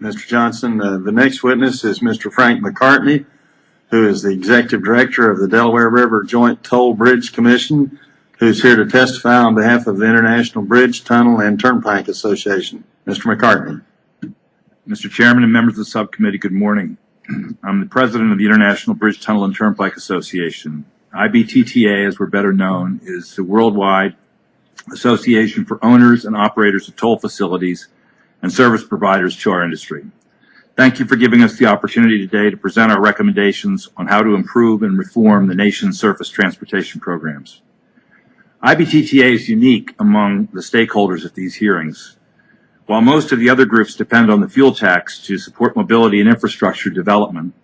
Mr. Johnson. The next witness is Mr. Frank McCartney, who is the Executive Director of the Delaware River Joint Toll Bridge Commission, who's here to testify on behalf of the International Bridge, Tunnel, and Turnpike Association. Mr. McCartney. Mr. Chairman and members of the subcommittee, good morning. I'm the president of the International Bridge, Tunnel, and Turnpike Association. IBTTA, as we're better known, is the worldwide association for owners and operators of toll facilities and service providers to our industry. Thank you for giving us the opportunity today to present our recommendations on how to improve and reform the nation's surface transportation programs. IBTTA is unique among the stakeholders at these hearings. While most of the other groups depend on the fuel tax to support mobility and infrastructure development,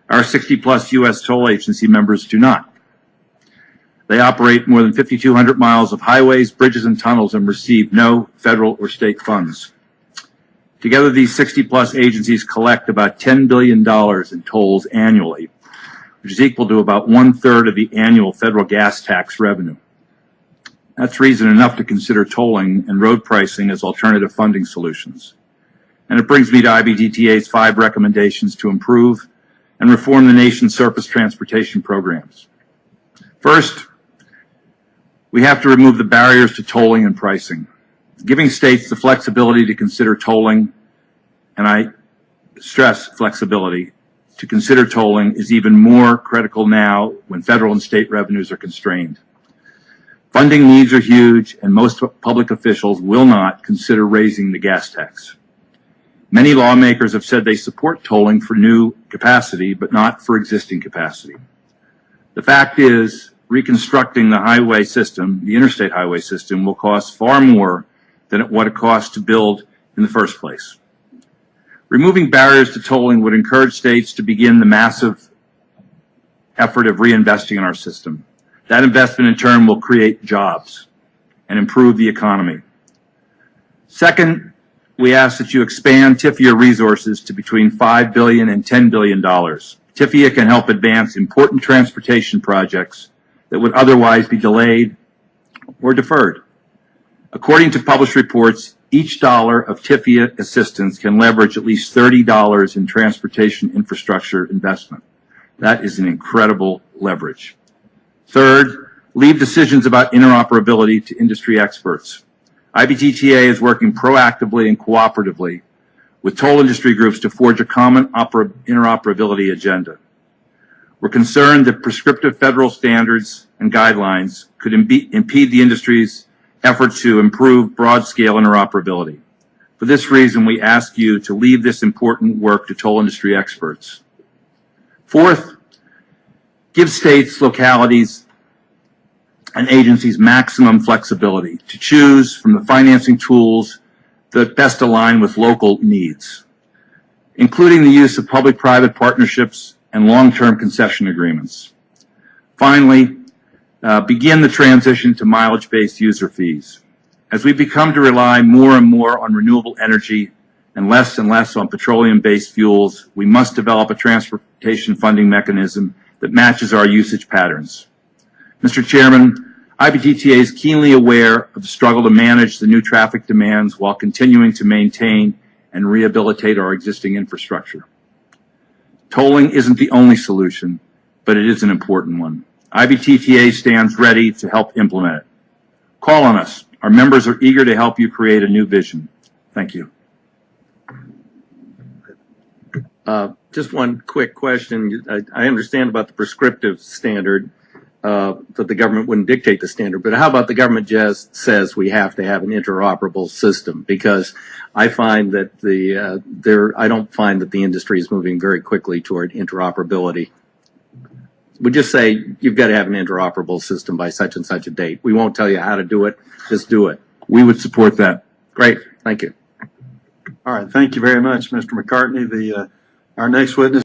our 60-plus U.S. toll agency members do not. They operate more than 5,200 miles of highways, bridges, and tunnels and receive no federal or state funds. Together, these 60-plus agencies collect about $10 billion in tolls annually, which is equal to about 1/3 of the annual federal gas tax revenue. That's reason enough to consider tolling and road pricing as alternative funding solutions. And it brings me to IBTTA's 5 recommendations to improve and reform the nation's surface transportation programs. First, we have to remove the barriers to tolling and pricing. Giving states the flexibility to consider tolling, and I stress flexibility, to consider tolling is even more critical now when federal and state revenues are constrained. Funding needs are huge, and most public officials will not consider raising the gas tax. Many lawmakers have said they support tolling for new capacity, but not for existing capacity. The fact is, reconstructing the highway system, the interstate highway system, will cost far more than what it costs to build in the first place. Removing barriers to tolling would encourage states to begin the massive effort of reinvesting in our system. That investment in turn will create jobs and improve the economy. Second, we ask that you expand TIFIA resources to between $5 billion and $10 billion. TIFIA can help advance important transportation projects that would otherwise be delayed or deferred. According to published reports, each dollar of TIFIA assistance can leverage at least $30 in transportation infrastructure investment. That is an incredible leverage. Third, leave decisions about interoperability to industry experts. IBTTA is working proactively and cooperatively with toll industry groups to forge a common interoperability agenda. We're concerned that prescriptive federal standards and guidelines could impede the industry's efforts to improve broad-scale interoperability. For this reason, we ask you to leave this important work to toll industry experts. Fourth, give states, localities, and agencies maximum flexibility to choose from the financing tools that best align with local needs, including the use of public-private partnerships and long-term concession agreements. Finally, begin the transition to mileage-based user fees. As we become to rely more and more on renewable energy and less on petroleum-based fuels, we must develop a transportation funding mechanism that matches our usage patterns. Mr. Chairman, IBTTA is keenly aware of the struggle to manage the new traffic demands while continuing to maintain and rehabilitate our existing infrastructure. Tolling isn't the only solution, but it is an important one. IBTTA stands ready to help implement it. Call on us. Our members are eager to help you create a new vision. Thank you. Just one quick question. I understand about the prescriptive standard, that the government wouldn't dictate the standard, but how about the government just says we have to have an interoperable system? Because I find that I don't find that the industry is moving very quickly toward interoperability. We just say you've got to have an interoperable system by such and such a date. We won't tell you how to do it. Just do it. We would support that. Great. Thank you. All right. Thank you very much, Mr. McCartney. Our next witness